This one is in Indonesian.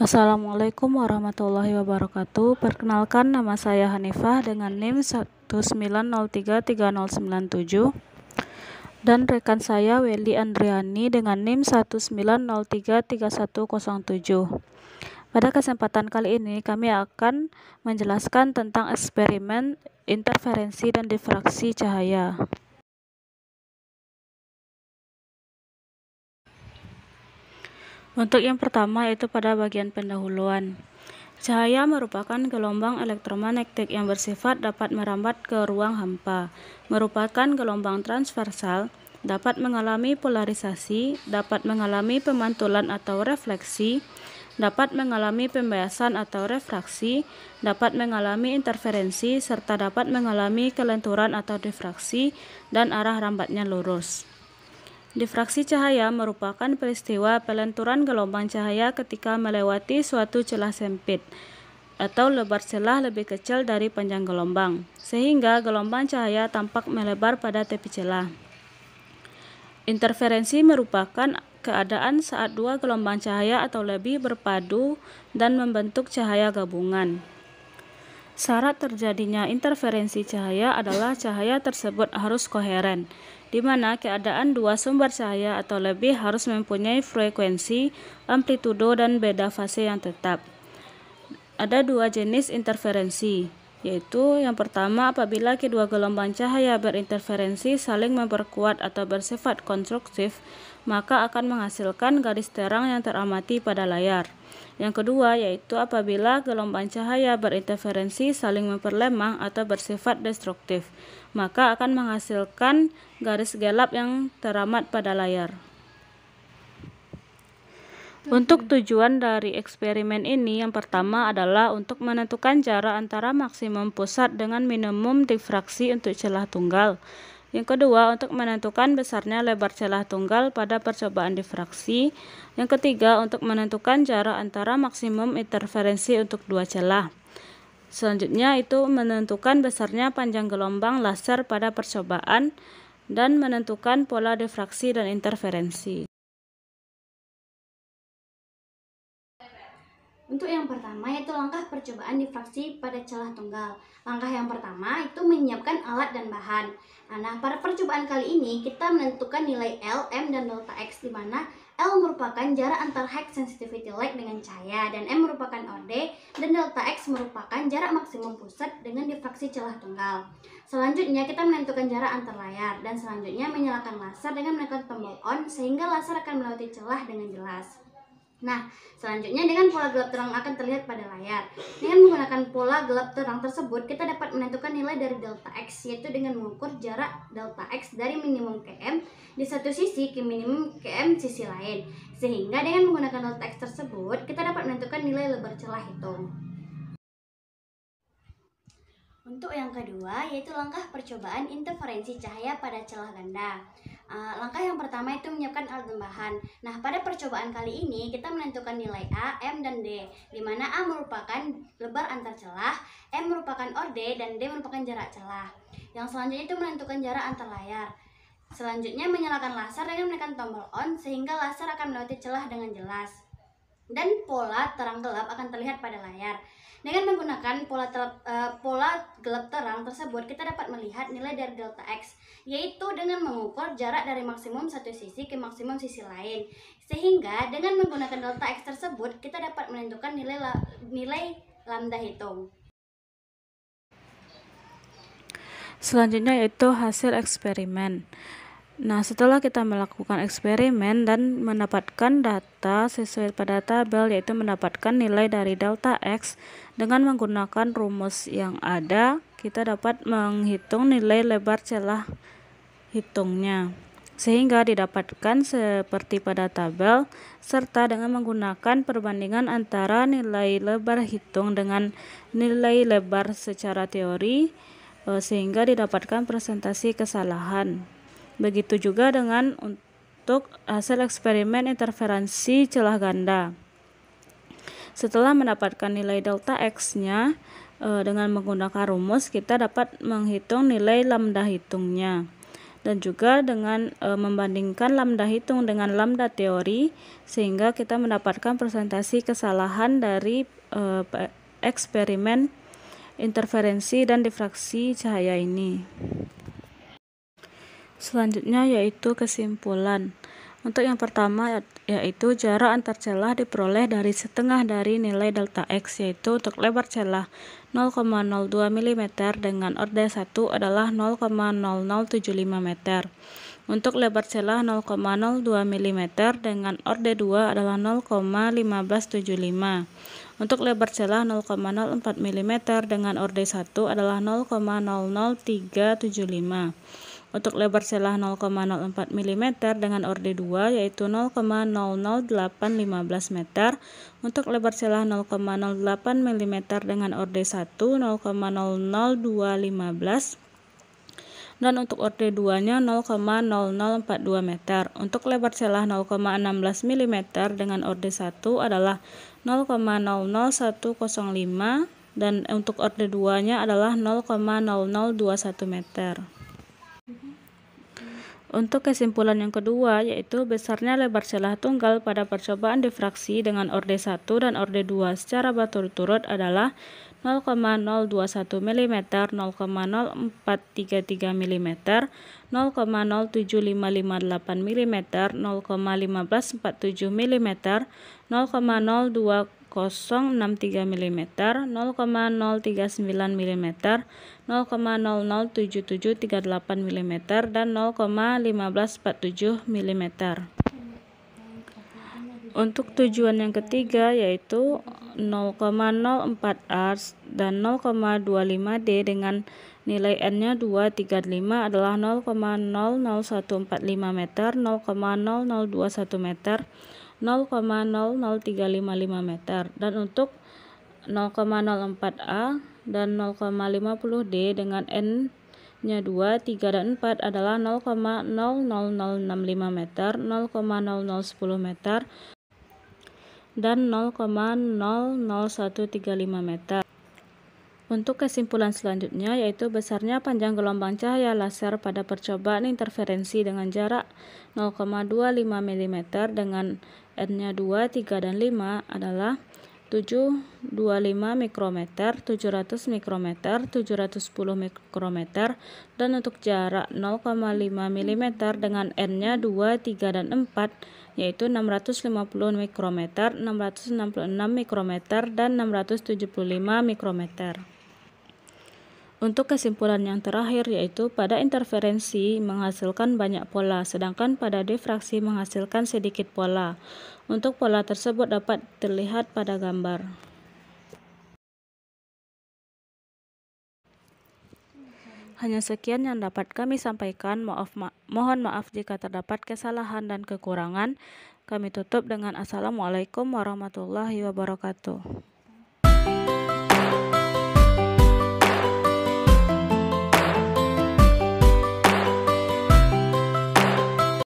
Assalamualaikum warahmatullahi wabarakatuh. Perkenalkan, nama saya Hanifah dengan NIM 190339097 dan rekan saya Welly Andriani dengan NIM 190333107. Pada kesempatan kali ini kami akan menjelaskan tentang eksperimen interferensi dan difraksi cahaya. Untuk yang pertama yaitu pada bagian pendahuluan. Cahaya merupakan gelombang elektromagnetik yang bersifat dapat merambat ke ruang hampa, merupakan gelombang transversal, dapat mengalami polarisasi, dapat mengalami pemantulan atau refleksi, dapat mengalami pembiasan atau refraksi, dapat mengalami interferensi, serta dapat mengalami kelenturan atau difraksi, dan arah rambatnya lurus. Difraksi cahaya merupakan peristiwa pelenturan gelombang cahaya ketika melewati suatu celah sempit atau lebar celah lebih kecil dari panjang gelombang, sehingga gelombang cahaya tampak melebar pada tepi celah. Interferensi merupakan keadaan saat dua gelombang cahaya atau lebih berpadu dan membentuk cahaya gabungan. Syarat terjadinya interferensi cahaya adalah cahaya tersebut harus koheren, di mana keadaan dua sumber cahaya atau lebih harus mempunyai frekuensi, amplitudo, dan beda fase yang tetap. Ada dua jenis interferensi, yaitu yang pertama apabila kedua gelombang cahaya berinterferensi saling memperkuat atau bersifat konstruktif, maka akan menghasilkan garis terang yang teramati pada layar. Yang kedua yaitu apabila gelombang cahaya berinterferensi saling memperlemah atau bersifat destruktif, maka akan menghasilkan garis gelap yang teramat pada layar. Untuk tujuan dari eksperimen ini, yang pertama adalah untuk menentukan jarak antara maksimum pusat dengan minimum difraksi untuk celah tunggal. Yang kedua, untuk menentukan besarnya lebar celah tunggal pada percobaan difraksi. Yang ketiga, untuk menentukan jarak antara maksimum interferensi untuk dua celah. Selanjutnya itu menentukan besarnya panjang gelombang laser pada percobaan dan menentukan pola difraksi dan interferensi. Untuk yang pertama yaitu langkah percobaan difraksi pada celah tunggal. Langkah yang pertama itu menyiapkan alat dan bahan. Nah, pada percobaan kali ini kita menentukan nilai L, M, dan delta X, di mana L merupakan jarak antar high sensitivity light dengan cahaya, dan M merupakan orde, dan delta X merupakan jarak maksimum pusat dengan difraksi celah tunggal. Selanjutnya kita menentukan jarak antar layar, dan selanjutnya menyalakan laser dengan menekan tombol on sehingga laser akan melewati celah dengan jelas. Nah, selanjutnya dengan pola gelap terang akan terlihat pada layar. Dengan menggunakan pola gelap terang tersebut, kita dapat menentukan nilai dari delta X, yaitu dengan mengukur jarak delta X dari minimum km di satu sisi ke minimum km sisi lain. Sehingga dengan menggunakan delta X tersebut, kita dapat menentukan nilai lebar celah hitung. Untuk yang kedua, yaitu langkah percobaan interferensi cahaya pada celah ganda. Langkah yang pertama itu menyiapkan alat dan bahan. Nah, pada percobaan kali ini kita menentukan nilai A, M, dan D, di mana A merupakan lebar antar celah, M merupakan orde, dan D merupakan jarak celah. Yang selanjutnya itu menentukan jarak antar layar. Selanjutnya menyalakan laser dengan menekan tombol on sehingga laser akan melewati celah dengan jelas. Dan pola terang gelap akan terlihat pada layar. Dengan menggunakan pola gelap terang tersebut, kita dapat melihat nilai dari delta X, yaitu dengan mengukur jarak dari maksimum satu sisi ke maksimum sisi lain. Sehingga dengan menggunakan delta X tersebut, kita dapat menentukan nilai lambda hitung. Selanjutnya yaitu hasil eksperimen. Nah, setelah kita melakukan eksperimen dan mendapatkan data sesuai pada tabel, yaitu mendapatkan nilai dari delta X dengan menggunakan rumus yang ada, kita dapat menghitung nilai lebar celah hitungnya, sehingga didapatkan seperti pada tabel, serta dengan menggunakan perbandingan antara nilai lebar hitung dengan nilai lebar secara teori, sehingga didapatkan presentasi kesalahan. Begitu juga dengan untuk hasil eksperimen interferensi celah ganda. Setelah mendapatkan nilai delta X-nya dengan menggunakan rumus, kita dapat menghitung nilai lambda hitungnya. dan juga dengan membandingkan lambda hitung dengan lambda teori, sehingga kita mendapatkan presentasi kesalahan dari eksperimen interferensi dan difraksi cahaya ini. Selanjutnya yaitu kesimpulan. Untuk yang pertama yaitu jarak antar celah diperoleh dari setengah dari nilai delta X, yaitu untuk lebar celah 0,02 mm dengan orde 1 adalah 0,0075 meter. Untuk lebar celah 0,02 mm dengan orde 2 adalah 0,1575. Untuk lebar celah 0,04 mm dengan orde 1 adalah 0,00375. Untuk lebar celah 0,04 mm dengan orde 2 yaitu 0,00815 meter. Untuk lebar celah 0,08 mm dengan orde 1 0,00215. Dan untuk orde 2-nya 0,0042 meter. Untuk lebar celah 0,16 mm dengan orde 1 adalah 0,00105 dan untuk orde 2-nya adalah 0,0021 meter. Untuk kesimpulan yang kedua yaitu besarnya lebar celah tunggal pada percobaan difraksi dengan orde 1 dan orde 2 secara berturut-turut adalah 0,021 mm, 0,0433 mm, 0,07558 mm, 0,1547 mm, 0,02063 mm, 0,039 mm, 0,007738 mm, dan 0,1547 mm. Untuk tujuan yang ketiga yaitu 0,04 ars dan 0,25D dengan nilai N-nya 235 adalah 0,00145 meter, 0,0021 meter, 0,00355 meter. Dan untuk 0,04A dan 0,50D dengan N-nya 2, 3, dan 4 adalah 0,00065 meter, 0,0010 meter, dan 0,00135 meter. Untuk kesimpulan selanjutnya yaitu besarnya panjang gelombang cahaya laser pada percobaan interferensi dengan jarak 0,25 mm dengan N-nya 2, 3, dan 5 adalah 725 mikrometer, 700 mikrometer, 710 mikrometer, dan untuk jarak 0,5 mm dengan N-nya 2, 3, dan 4 yaitu 650 mikrometer, 666 mikrometer, dan 675 mikrometer. Untuk kesimpulan yang terakhir yaitu pada interferensi menghasilkan banyak pola, sedangkan pada difraksi menghasilkan sedikit pola. Untuk pola tersebut dapat terlihat pada gambar. Hanya sekian yang dapat kami sampaikan. Mohon maaf jika terdapat kesalahan dan kekurangan. Kami tutup dengan Assalamualaikum warahmatullahi wabarakatuh.